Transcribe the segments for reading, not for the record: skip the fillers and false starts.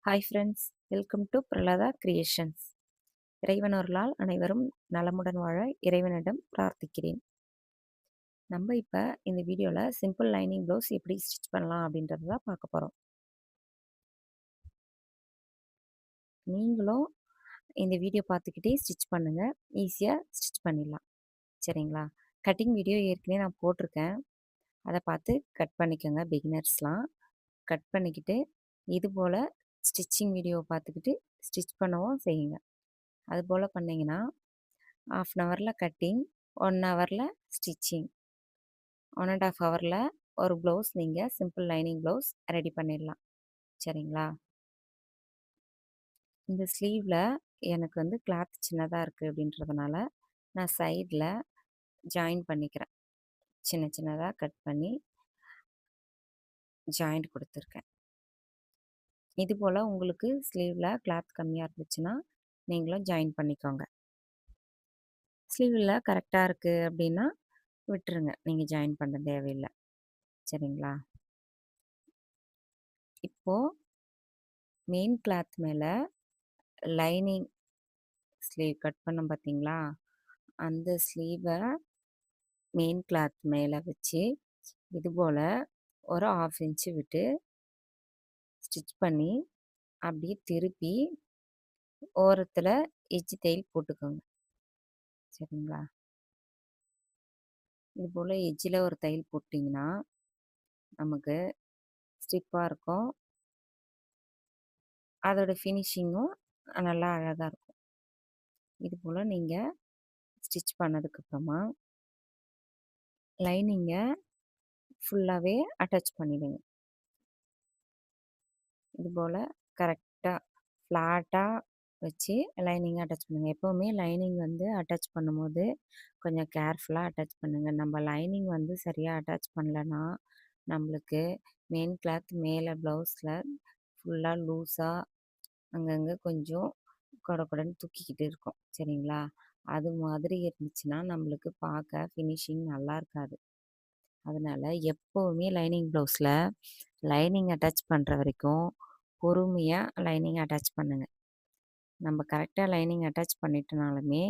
Hi friends, welcome to Pralatha creations. இறைவன் அருளால் அனைவரும் நலமுடன் வாழ இறைவனிடம் பிரார்த்திக்கிறேன். நம்ம இப்போ இந்த வீடியோவில் சிம்பிள் லைனிங் ப்ளவுஸ் எப்படி ஸ்டிச் பண்ணலாம் அப்படின்றது தான் பார்க்க போகிறோம். நீங்களும் இந்த வீடியோ பார்த்துக்கிட்டே ஸ்டிச் பண்ணுங்கள், ஈஸியாக ஸ்டிச் பண்ணிடலாம். சரிங்களா? கட்டிங் வீடியோ ஏற்கனவே நான் போட்டிருக்கேன், அதை பார்த்து கட் பண்ணிக்கோங்க. பிகினர்ஸ்லாம் கட் பண்ணிக்கிட்டு இது போல் ஸ்டிச்சிங் வீடியோவை பார்த்துக்கிட்டு ஸ்டிச் பண்ணவும் செய்யுங்க. அதுபோல் பண்ணிங்கன்னா 1/2 ஹவரில் கட்டிங், 1 ஹவரில் ஸ்டிச்சிங், 1.5 ஹவரில் ஒரு ப்ளவுஸ் நீங்கள் சிம்பிள் லைனிங் ப்ளவுஸ் ரெடி பண்ணிடலாம். சரிங்களா? இந்த ஸ்லீவில் எனக்கு வந்து கிளாத் சின்னதாக இருக்குது அப்படின்றதுனால நான் சைடில் ஜாயின் பண்ணிக்கிறேன். சின்ன சின்னதாக கட் பண்ணி ஜாயிண்ட் கொடுத்துருக்கேன். இது போல் உங்களுக்கு ஸ்லீவில் கிளாத் கம்மியாக இருந்துச்சுன்னா நீங்களும் ஜாயின் பண்ணிக்கோங்க. ஸ்லீவில் கரெக்டாக இருக்குது அப்படின்னா விட்டுருங்க, நீங்கள் ஜாயின் பண்ண தேவையில்லை. சரிங்களா? இப்போது மெயின் கிளாத் மேலே லைனிங் ஸ்லீவ் கட் பண்ணோம் பார்த்தீங்களா, அந்த ஸ்லீவை மெயின் கிளாத் மேலே வச்சு இதுபோல் ஒரு 1/2 இன்ச்சு விட்டு ஸ்டிச் பண்ணி அப்படியே திருப்பி ஓரத்தில் எட்ஜ் தையல் போட்டுக்கோங்க. சரிங்களா? இது போல் எட்ஜில் ஒரு தையல் போட்டிங்கன்னா நமக்கு ஸ்டிப்பாக இருக்கும், அதோட ஃபினிஷிங்கும் நல்லா அழகாக இருக்கும். இது போல் நீங்கள் ஸ்டிச் பண்ணதுக்கப்புறமா லைனிங்கை ஃபுல்லாகவே அட்டாச் பண்ணிவிடுங்க. இதுபோல் கரெக்டாக ஃப்ளாட்டாக வச்சு லைனிங்கை அட்டாச் பண்ணுங்கள். எப்போவுமே லைனிங் வந்து அட்டாச் பண்ணும்போது கொஞ்சம் கேர்ஃபுல்லாக அட்டாச் பண்ணுங்கள். நம்ம லைனிங் வந்து சரியாக அட்டாச் பண்ணலன்னா நம்மளுக்கு மெயின் கிளாத் மேலே ப்ளவுஸில் ஃபுல்லாக லூஸாக அங்கங்கே கொஞ்சம் கொடன்னு தூக்கிக்கிட்டு இருக்கும். சரிங்களா? அது மாதிரி இருந்துச்சுன்னா நம்மளுக்கு பார்க்க ஃபினிஷிங் நல்லா இருக்காது. அதனால் எப்போவுமே லைனிங் ப்ளவுஸில் லைனிங் அட்டாச் பண்ணுற வரைக்கும் பொறுமையாக லைனிங் அட்டாச் பண்ணுங்கள். நம்ம கரெக்டாக லைனிங் அட்டாச் பண்ணிட்டனாலுமே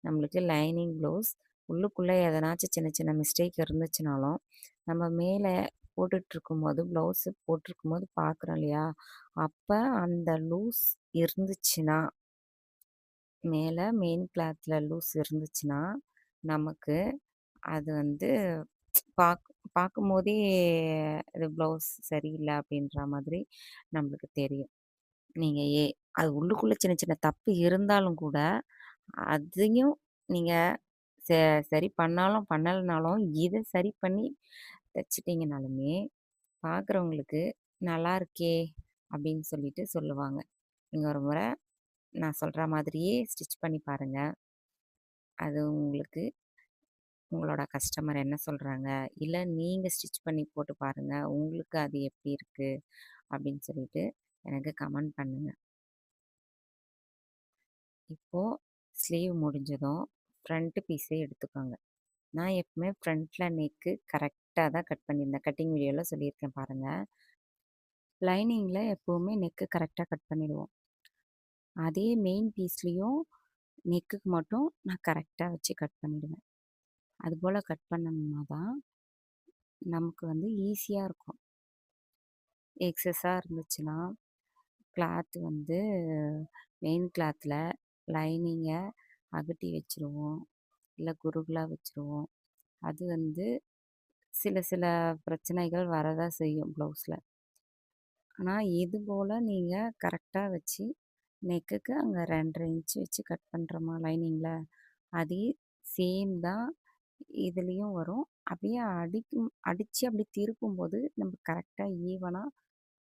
நம்மளுக்கு லைனிங் ப்ளவுஸ் உள்ளுக்குள்ளே எதனாச்சும் சின்ன சின்ன மிஸ்டேக் இருந்துச்சுனாலும் நம்ம மேலே போட்டுட்ருக்கும்போது ப்ளவுஸு போட்டிருக்கும்போது பார்க்குறோம் இல்லையா, அப்போ அந்த லூஸ் இருந்துச்சுன்னா மேலே மெயின் கிளாத்தில் லூஸ் இருந்துச்சுன்னா நமக்கு அது வந்து பார்க்கும்போதே இது ப்ளவுஸ் சரியில்லை அப்படின்ற மாதிரி நம்மளுக்கு தெரியும். நீங்கள் அது உள்ளுக்குள்ளே சின்ன சின்ன தப்பு இருந்தாலும் கூட அதையும் நீங்கள் சரி பண்ணாலும் பண்ணலைனாலும் இதை சரி பண்ணி தைச்சிட்டிங்கனாலுமே பார்க்குறவங்களுக்கு நல்லா இருக்கே அப்படின்னு சொல்லிட்டு சொல்லுவாங்க. நீங்கள் ஒரு முறை நான் சொல்கிற மாதிரியே ஸ்டிச் பண்ணி பாருங்கள். அது உங்களுக்கு உங்களோட கஸ்டமர் என்ன சொல்கிறாங்க, இல்லை நீங்கள் ஸ்டிச் பண்ணி போட்டு பாருங்கள், உங்களுக்கு அது எப்படி இருக்குது அப்படின்னு சொல்லிட்டு எனக்கு கமெண்ட் பண்ணுங்கள். இப்போது ஸ்லீவ் முடிஞ்சதும் ஃப்ரண்ட்டு பீஸே எடுத்துக்கோங்க. நான் எப்பவுமே ஃப்ரண்ட்டில் நெக்கு கரெக்டாக தான் கட் பண்ணியிருந்தேன். கட்டிங் வீடியோவில் சொல்லியிருக்கேன் பாருங்கள். லைனிங்கில் எப்போவுமே நெக்கு கரெக்டாக கட் பண்ணிடுவோம். அதே மெயின் பீஸ்லேயும் நெக்குக்கு மட்டும் நான் கரெக்டாக வச்சு கட் பண்ணிவிடுவேன். அதுபோல் கட் பண்ணோம்னா தான் நமக்கு வந்து ஈஸியாக இருக்கும். எக்ஸஸாக இருந்துச்சுன்னா கிளாத் வந்து மெயின் கிளாத்தில் லைனிங்கை அகட்டி வச்சுருவோம், இல்லை குறுகலாக வச்சுருவோம். அது வந்து சில சில பிரச்சனைகள் வரதான் செய்யும் ப்ளவுஸில். ஆனால் இது போல் நீங்கள் கரெக்டாக வச்சு நெக்குக்கு அங்கே 2.5 இன்ச்சு வச்சு கட் பண்ணுறோமா லைனிங்கில், அதே சேம் தான் இதுலேயும் வரும். அப்படியே அடித்து அப்படி திருப்பும்போது நம்ம கரெக்டாக ஈவனாக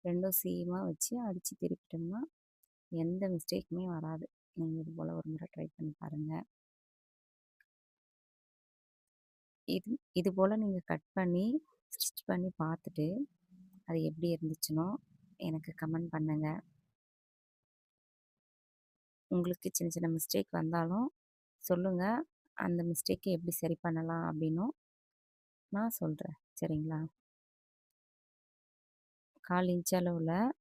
ரெண்டும் சேமாக வச்சு அடித்து திருப்பிட்டோம்னா எந்த மிஸ்டேக்குமே வராது. நீங்கள் இது போல் ஒரு முறை ட்ரை பண்ணி பாருங்கள். இது போல் நீங்கள் கட் பண்ணி ஸ்டிச் பண்ணி பார்த்துட்டு அது எப்படி இருந்துச்சுனோ எனக்கு கமெண்ட் பண்ணுங்கள். உங்களுக்கு சின்ன சின்ன மிஸ்டேக் வந்தாலும் சொல்லுங்கள், அந்த மிஸ்டேக்கை எப்படி சரி பண்ணலாம் அப்படின்னும் நான் சொல்கிறேன். சரிங்களா? 1/4 இன்ச் அளவில்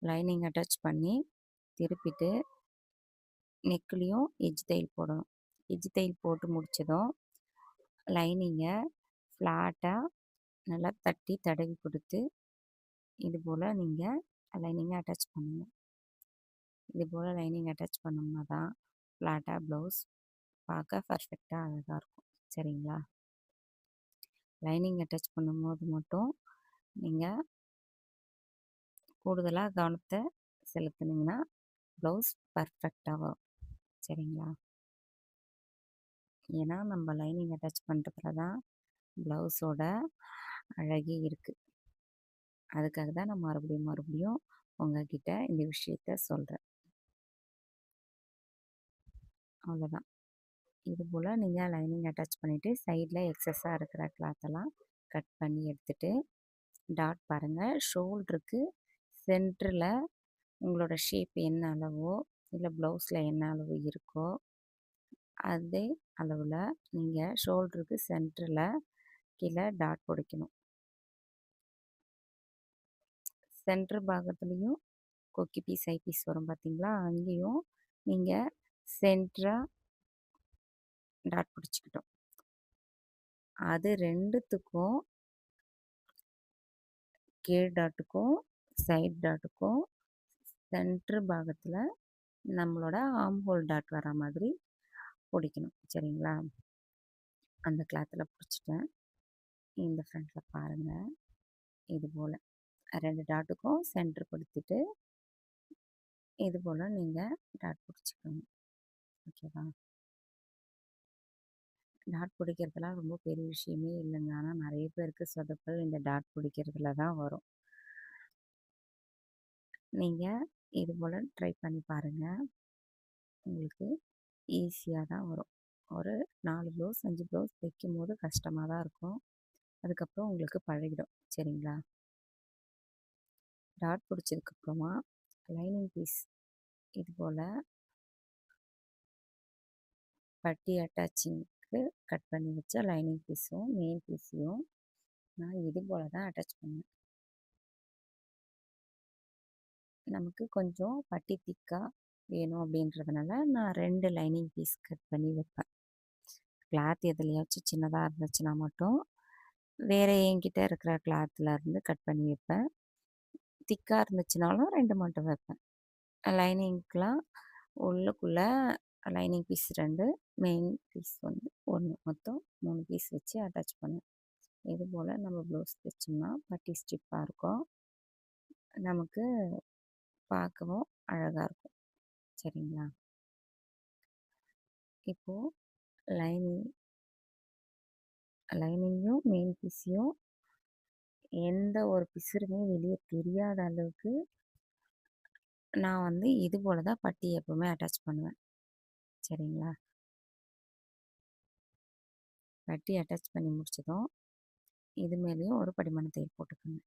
லைனிங் அட்டாச் பண்ணி திருப்பிட்டு நெக்லேயும் எட்ஜ் தையல் போடணும். எட்ஜ் தையல் போட்டு முடிச்சதும் லைனிங்கை ஃப்ளாட்டாக நல்லா தட்டி தடவி கொடுத்து இது போல் நீங்கள் லைனிங்கை அட்டாச் பண்ணணும். இது போல் லைனிங் அட்டாச் பண்ணோம்னா தான் ஃப்ளாட்டாக ப்ளவுஸ் பார்க்க பர்ஃபெக்டாக அழகாக இருக்கும். சரிங்களா? லைனிங் அட்டாச் பண்ணும்போது மட்டும் நீங்கள் கூடுதலாக கவனத்தை செலுத்துனீங்கன்னா ப்ளவுஸ் பர்ஃபெக்டாக வரும். சரிங்களா? ஏன்னா நம்ம லைனிங் அட்டாச் பண்ணுறதுல தான் ப்ளவுஸோட அழகே இருக்குது. அதுக்காக தான் நான் மறுபடியும் உங்ககிட்ட இந்த விஷயத்த சொல்கிறேன். அவ்வளோதான். இது போல் நீங்கள் லைனிங் அட்டாச் பண்ணிவிட்டு சைடில் எக்ஸஸாக இருக்கிற கிளாத்தெல்லாம் கட் பண்ணி எடுத்துகிட்டு டாட் பாருங்கள். ஷோல்டருக்கு சென்டரில் உங்களோட ஷேப் என்ன அளவோ இல்லை ப்ளவுஸில் என்ன அளவு இருக்கோ அதே அளவில் நீங்கள் ஷோல்டருக்கு சென்டரில் கீழே டாட் பிடிக்கணும். சென்டர் பாகத்துலேயும் கொக்கி பீஸ் ஐ பீஸ் வரும் பார்த்தீங்களா, அங்கேயும் நீங்கள் சென்டராக டாட் பிடிச்சிக்கிட்டோம். அது ரெண்டுத்துக்கும் கீழ் டாட்டுக்கும் சைட் டாட்டுக்கும் சென்ட்ரு பாகத்தில் நம்மளோட ஆம் ஹோல் டாட் வர மாதிரி பிடிக்கணும். சரிங்களா? அந்த கிளாத்தில் பிடிச்சிட்டேன். இந்த ஃப்ரண்ட்டில் பாருங்கள். இது போல் 2 டாட்டுக்கும் சென்ட்ரு கொடுத்துட்டு இது போல் நீங்கள் டாட் பிடிச்சிக்கணும். ஓகேவா? டாட் பிடிக்கிறதுலாம் ரொம்ப பெரிய விஷயமே இல்லைங்க. ஆனால் நிறைய பேருக்கு சொதப்பல் இந்த டாட் பிடிக்கிறதுல தான் வரும். நீங்கள் இது போல் ட்ரை பண்ணி பாருங்கள். உங்களுக்கு ஈஸியாக தான் வரும். ஒரு 4 ப்ளவுஸ் 5 ப்ளவுஸ் தைக்கும்போது கஷ்டமாக தான் இருக்கும். அதுக்கப்புறம் உங்களுக்கு பழகிடும். சரிங்களா? டாட் பிடிச்சதுக்கப்புறமா லைனிங் பீஸ் இது போல் பட்டி அட்டாச்சிங்க்கு கட் பண்ணி வச்ச லைனிங் பீஸும் மெயின் பீஸையும் நான் இது போல் தான் அட்டாச் பண்ணுவேன். நமக்கு கொஞ்சம் பட்டி திக்காக வேணும் அப்படின்றதுனால நான் 2 லைனிங் பீஸ் கட் பண்ணி வைப்பேன். கிளாத் எதுலையாச்சும் சின்னதாக இருந்துச்சுன்னா மட்டும் வேறு என்கிட்ட இருக்கிற கிளாத்தில் இருந்து கட் பண்ணி வைப்பேன். திக்காக இருந்துச்சுனாலும் 2 மட்டும் வைப்பேன். லைனிங்க்கெலாம் உள்ளுக்குள்ளே லைனிங் பீஸ் 2 மெயின் பீஸ் வந்து 1 மொத்தம் 3 பீஸ் வச்சு அட்டாச் பண்ணுவேன். இது போல் நம்ம ப்ளவுஸ் தைச்சோம்னா பட்டி ஸ்டிப்பாக இருக்கும். நமக்கு பார்க்கவும் அழகாக இருக்கும். சரிங்களா? இப்போது லைனிங்கும் மெயின் பீஸையும் எந்த ஒரு பிசுறுமே வெளியே தெரியாத அளவுக்கு நான் வந்து இது போல் தான் பட்டி எப்போவுமே அட்டாச் பண்ணுவேன். சரிங்களா? பட்டி அட்டாச் பண்ணி முடிச்சதும் இது மேலேயும் ஒரு படிமான தையல் போட்டுக்கோங்க.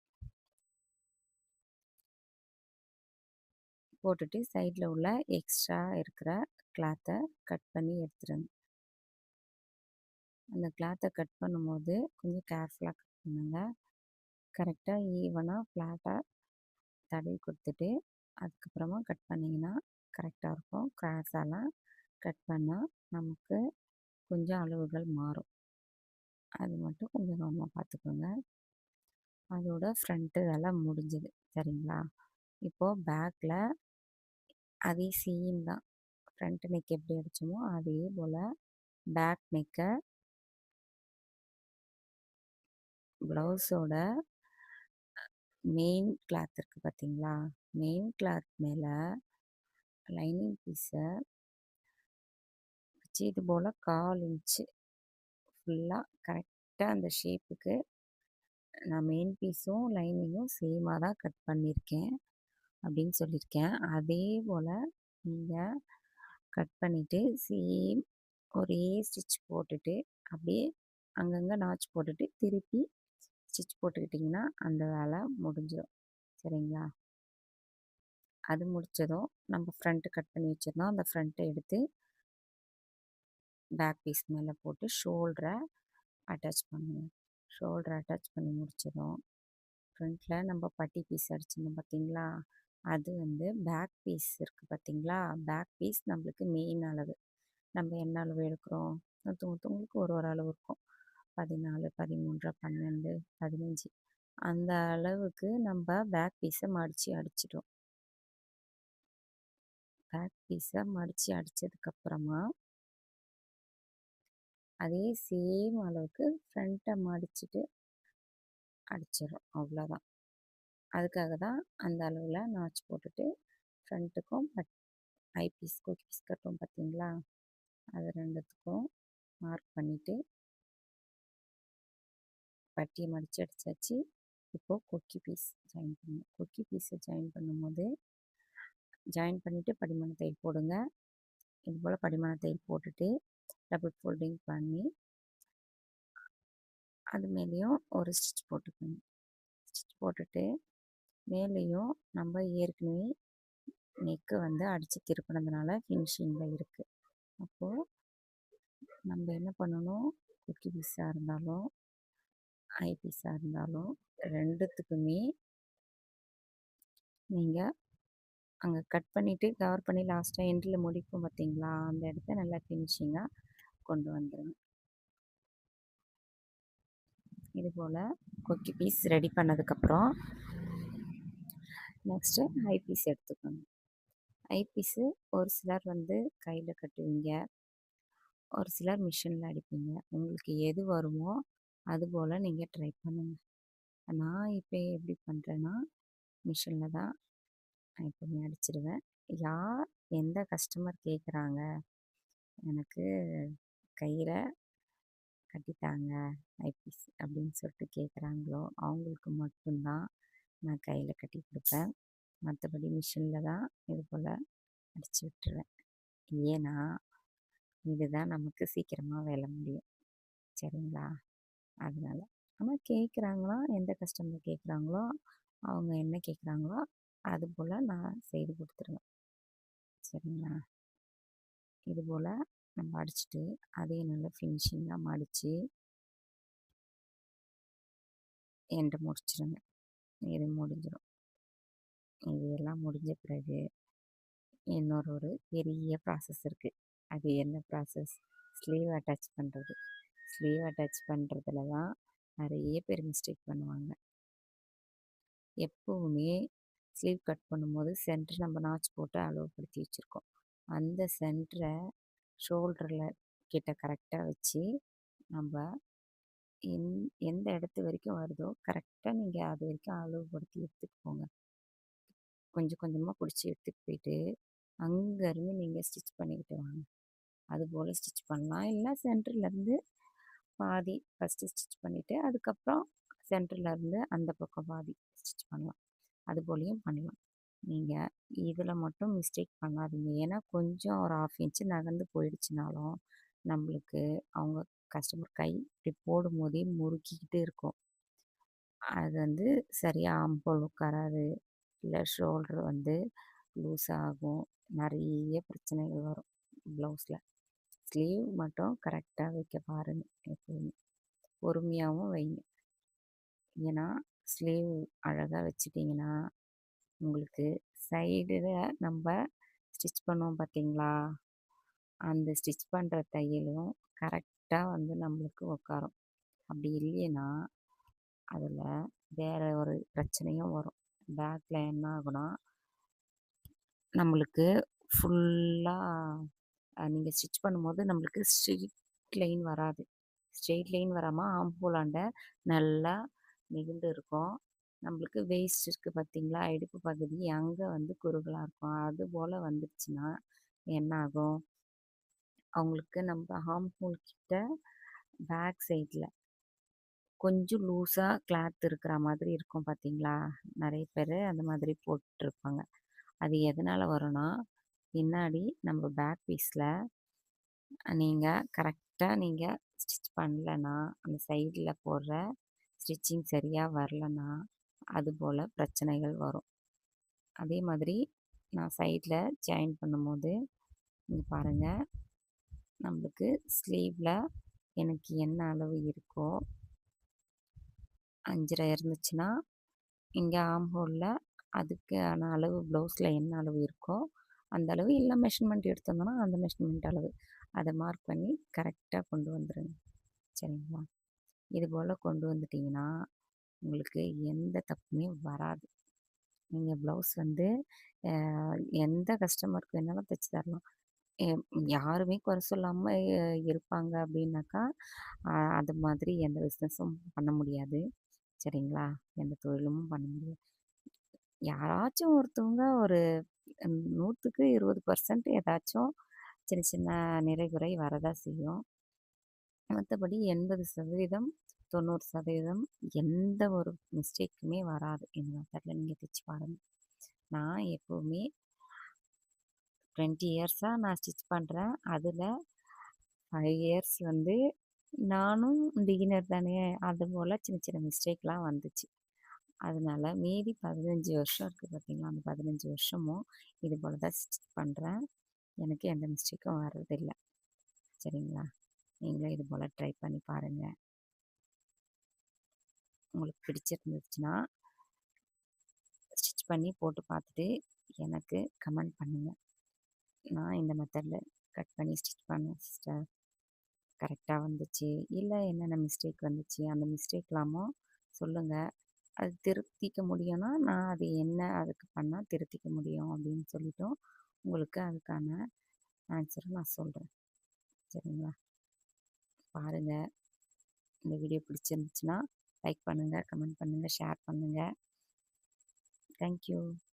போட்டுட்டு சைடில் உள்ள எக்ஸ்ட்ரா இருக்கிற கிளாத்தை கட் பண்ணி எடுத்துடுங்க. அந்த கிளாத்தை கட் பண்ணும்போது கொஞ்சம் கேர்ஃபுல்லாக கட் பண்ணுங்கள். கரெக்டாக ஈவனாக ஃப்ளாட்டாக தடவி கொடுத்துட்டு அதுக்கப்புறமா கட் பண்ணிங்கன்னா கரெக்டாக இருக்கும். கிராஸாலாம் கட் பண்ணால் நமக்கு கொஞ்சம் அளவுகள் மாறும். அது மட்டும் கொஞ்சம் கவனமாக பார்த்துக்கோங்க. அதோட ஃப்ரண்ட்டு வேலை முடிஞ்சுது. சரிங்களா? இப்போது பேக்கில் அதே சேம் தான். ஃப்ரண்ட் நெக் எப்படி அடித்தோமோ அதே போல் பேக் நெக்கை ப்ளவுஸோட மெயின் கிளாத் இருக்குது பார்த்தீங்களா, மெயின் கிளாத் மேலே லைனிங் பீஸை வச்சு இது போல் 1/4 இன்ச்சு ஃபுல்லாக கரெக்டாக அந்த ஷேப்புக்கு நான் மெயின் பீஸும் லைனிங்கும் சேமாக தான் கட் பண்ணியிருக்கேன் அப்படின்னு சொல்லியிருக்கேன். அதே போல் நீங்கள் கட் பண்ணிவிட்டு சேம் ஒரே ஸ்டிச் போட்டுட்டு அப்படியே அங்கங்கே நாச் போட்டுட்டு திருப்பி ஸ்டிச் போட்டுக்கிட்டிங்கன்னா அந்த வேலை முடிஞ்சிடும். சரிங்களா? அது முடித்ததும் நம்ம ஃப்ரண்ட்டு கட் பண்ணி வச்சுருந்தோம். அந்த ஃப்ரண்ட்டை எடுத்து பேக் பீஸ் மேலே போட்டு ஷோல்டரை அட்டாச் பண்ணுங்கள். ஷோல்டரை அட்டாச் பண்ணி முடித்ததும் ஃப்ரண்ட்டில் நம்ம பட்டி பீஸ் அடிச்சிருந்தோம் பார்த்தீங்களா, அது வந்து பேக் பீஸ் இருக்குது பார்த்தீங்களா? பேக் பீஸ் நம்மளுக்கு மெயின் அளவு. நம்ம என்ன அளவு எடுக்கிறோம்? ஒருத்தவங்களுக்கு ஒரு ஒரு அளவு இருக்கும். 14, 13, 12, 15 அந்த அளவுக்கு நம்ம பேக் பீஸை மடித்து அடிச்சிட்டோம். பேக் பீஸை மடித்து அடித்ததுக்கப்புறமா அதே சேம் அளவுக்கு ஃப்ரண்ட்டை மடிச்சுட்டு அடிச்சிடுறோம். அவ்வளோதான். அதுக்காக தான் அந்த அளவில் நாச் போட்டுட்டு ஃப்ரண்ட்டுக்கும் ஐபீஸ் கொக்கி பீஸ் கட்டும் பார்த்தீங்களா? அது ரெண்டுத்துக்கும் மார்க் பண்ணிவிட்டு பட்டியை மடித்து அடித்தாச்சு. இப்போது கொக்கி பீஸ் ஜாயின் பண்ணணும். கொக்கி பீஸை ஜாயின் பண்ணும்போது ஜாயின் பண்ணிவிட்டு படிமான தையல் போடுங்க. இது போல் படிமான தையல் போட்டுட்டு டபுள் ஃபோல்டிங் பண்ணி அது மேலேயும் ஒரு ஸ்டிச் போட்டுக்கணும். ஸ்டிச் போட்டுட்டு மேலேயும் நம்ம ஏற்கனவே நெக்கு வந்து அடித்து திருப்பினதுனால ஃபினிஷிங்கில் இருக்குது. அப்போது நம்ம என்ன பண்ணணும், கொக்கி பீஸாக இருந்தாலும் ஐ பீஸாக இருந்தாலும் ரெண்டுத்துக்குமே நீங்கள் அங்கே கட் பண்ணிவிட்டு கவர் பண்ணி லாஸ்ட்டாக எண்டில் முடிப்போம் பார்த்தீங்களா? அந்த இடத்த நல்லா ஃபினிஷிங்காக கொண்டு வந்துடுங்க. இது போல் கொக்கி பீஸ் ரெடி பண்ணதுக்கப்புறம் நெக்ஸ்ட்டு ஐ பீஸ் எடுத்துக்கணும். ஐ பீஸு ஒரு சிலர் வந்து கையில் கட்டுவீங்க, ஒரு சிலர் மிஷினில் அடிப்பீங்க. உங்களுக்கு எது வருமோ அது போல் நீங்கள் ட்ரை பண்ணுங்கள். நான் இப்போ எப்படி பண்ணுறேன்னா மிஷினில் தான் எப்போவுமே அடிச்சிடுவேன். யார் எந்த கஸ்டமர் கேட்குறாங்க, எனக்கு கையில் கட்டித்தாங்க ஐபீஸ் அப்படின்னு சொல்லிட்டு கேட்குறாங்களோ அவங்களுக்கு மட்டும்தான் நான் கையில் கட்டி கொடுப்பேன். மற்றபடி மிஷினில் தான் இது போல் அடித்து விட்டுருவேன். ஏன்னா இதுதான் நமக்கு சீக்கிரமாக வேலை முடியும். சரிங்களா? அதனால் ஆனால் கேட்குறாங்களா, எந்த கஸ்டமர் கேட்குறாங்களோ அவங்க என்ன கேட்குறாங்களோ அது போல் நான் செய்து கொடுத்துருவேன். சரிங்களா? இது போல் நம்ம அடிச்சுட்டு அதையும் நல்லா ஃபினிஷிங்காக மடித்து என்கிட்ட முடிச்சிடுங்க. இது முடிஞ்சிடும். இது எல்லாம் முடிஞ்ச பிறகு ஒரு பெரிய ப்ராசஸ் இருக்குது. அது என்ன ப்ராசஸ்? ஸ்லீவ் அட்டாச் பண்ணுறது. ஸ்லீவ் அட்டாச் பண்ணுறதுல தான் நிறைய பேர் மிஸ்டேக் பண்ணுவாங்க. எப்போவுமே ஸ்லீவ் கட் பண்ணும்போது சென்டர் நம்ம நாச் போட்டு அளவுபடுத்தி வச்சுருக்கோம். அந்த சென்டரை ஷோல்டரில் கிட்ட கரெக்டாக வச்சு நம்ம எந்த இடத்து வரைக்கும் வருதோ கரெக்டாக நீங்கள் அது வரைக்கும் அளவுபடுத்தி எடுத்துகிட்டு போங்க. கொஞ்சம் கொஞ்சமாக பிடிச்சி எடுத்துகிட்டு போயிட்டு அங்கேருந்து நீங்கள் ஸ்டிச் பண்ணிக்கிட்டு வாங்க. அதுபோல் ஸ்டிச் பண்ணலாம். இல்லை சென்டர்லேருந்து பாதி ஃபஸ்ட்டு ஸ்டிச் பண்ணிவிட்டு அதுக்கப்புறம் சென்டர்லேருந்து அந்த பக்கம் பாதி ஸ்டிச் பண்ணலாம். அது போலேயும் பண்ணலாம். நீங்கள் இதில் மட்டும் மிஸ்டேக் பண்ணாதீங்க. ஏன்னா கொஞ்சம் ஒரு 1/2 இன்ச்சு நகர்ந்து போயிடுச்சுனாலும் நம்மளுக்கு அவங்க கஸ்டமர் கை இப்படி போடும்போதே முறுக்கிக்கிட்டு இருக்கும். அது வந்து சரியாக ஆம்போல் உட்காராது, இல்லை ஷோல்ட்ரு வந்து லூஸ் ஆகும். நிறைய பிரச்சனைகள் வரும் ப்ளவுஸில். ஸ்லீவ் மட்டும் கரெக்டாக வைக்க பாருங்கள். எப்போதுமே பொறுமையாகவும் வைங்க. ஏன்னா ஸ்லீவ் அழகாக வச்சிட்டிங்கன்னா உங்களுக்கு சைடில் நம்ம ஸ்டிச் பண்ணுவோம் பார்த்தீங்களா? அந்த ஸ்டிச் பண்ணுற தையலும் கரெக்டாக வந்து நம்மளுக்கு உட்காரும். அப்படி இல்லைன்னா அதில் வேறு ஒரு பிரச்சனையும் வரும். பேக்கில் என்ன ஆகும்னா நம்மளுக்கு ஃபுல்லாக நீங்கள் ஸ்டிச் பண்ணும்போது நம்மளுக்கு ஸ்ட்ரெயிட் லைன் வராது. ஸ்ட்ரெயிட் லைன் வராமல் ஆம்போலாண்ட நல்லா நெகிழ்ந்து இருக்கும். நம்மளுக்கு வேஸ்ட் இருக்குது பார்த்தீங்களா? இடுப்பு பகுதி அங்கே வந்து குறுகலாக இருக்கும். அது போல் வந்துடுச்சுன்னா என்ன ஆகும்? அவங்களுக்கு நம்ம ஆம்போல் கிட்ட பேக் சைடில் கொஞ்சம் லூஸாக கிளாத் இருக்கிற மாதிரி இருக்கும் பார்த்தீங்களா? நிறைய பேர் அந்த மாதிரி போட்டிருப்பாங்க. அது எதனால் வரும்னா பின்னாடி நம்ம பேக் பீஸில் நீங்கள் கரெக்டாக நீங்கள் ஸ்டிச் பண்ணலன்னா அந்த சைடில் போடுற ஸ்டிச்சிங் சரியாக வரலன்னா அதுபோல் பிரச்சனைகள் வரும். அதே மாதிரி நான் சைடில் ஜாயின் பண்ணும்போது இங்கே பாருங்கள், நம்மளுக்கு ஸ்லீவில் எனக்கு என்ன அளவு இருக்கோ 5.5 இருந்துச்சுன்னா இங்கே ஆம்ஹோலில் அதுக்கான அளவு ப்ளவுஸில் என்ன அளவு இருக்கோ, அந்த அளவு இல்ல மெஷர்மெண்ட் எடுத்து வந்தோம்னா, அந்த மெஷர்மெண்ட் அளவு. அத மார்க் பண்ணி கரெக்ட்டா கொண்டு வந்துருங்க. சரிங்களா? இதுபோல கொண்டு வந்துட்டீங்கன்னா, உங்களுக்கு எந்த தப்புமே வராது. நீங்க ப்ளவுஸ் வந்து அ எந்த கஸ்டமருக்கு வேணாலும் தச்சு தரலாம். எ யாருமே குறை சொல்லாம இருப்பாங்க அப்படின்னாக்கா, அது மாதிரி எந்த பிஸ்னஸும் பண்ண முடியாது. சரிங்களா? எந்த தொழிலும் பண்ண முடியாது. யாராச்சும் ஒருத்தவங்க ஒரு 100க்கு 20% ஏதாச்சும் சின்ன சின்ன நிறை, குறை வரதான் செய்யும். மத்தபடி 80% 90% எந்த ஒரு மிஸ்டேக்குமே வராது. இந்த மெத்தட்ல நீங்க தச்சு பாருங்க. நான் எப்பவுமே 20 இயர்ஸா நான் ஸ்டிச் பண்றேன். அதில 5 இயர்ஸ் வந்து நானும் பிகினர் தானே! அதுபோல சின்ன சின்ன மிஸ்டேக்லாம் வந்துச்சு. அதனால மீதி 15 வருஷம் இருக்கு பார்த்தீங்களா, அந்த 15 வருஷமும் இது போல தான் ஸ்டிச் பண்றேன். எனக்கு எந்த மிஸ்டேக்கும் வர்றதில்ல. சரிங்களா? நீங்களும் இது போல ட்ரை பண்ணி பாருங்க. உங்களுக்கு பிடிச்சிருந்துச்சுன்னா, ஸ்டிச் பண்ணி போட்டு பார்த்துட்டு எனக்கு கமெண்ட் பண்ணுங்க. நான் இந்த மெத்தட்ல கட் பண்ணி ஸ்டிச் பண்ணேன் சிஸ்டர். கரெக்ட்டா வந்துச்சு. இல்ல என்னென்ன மிஸ்டேக் வந்துச்சு, அந்த மிஸ்டேக்லாமும் சொல்லுங்க. அது திருத்திக்க முடியும்னா, நான் அது என்ன அதுக்கு பண்ணா திருத்திக்க முடியும் அப்படின்னு சொல்லிட்டும், உங்களுக்கு அதுக்கான ஆன்சர நான் சொல்றேன். சரிங்களா? பாருங்க. இந்த வீடியோ பிடிச்சிருந்துச்சுன்னா, லைக் பண்ணுங்க, கமெண்ட் பண்ணுங்க, ஷேர் பண்ணுங்க. Thank you.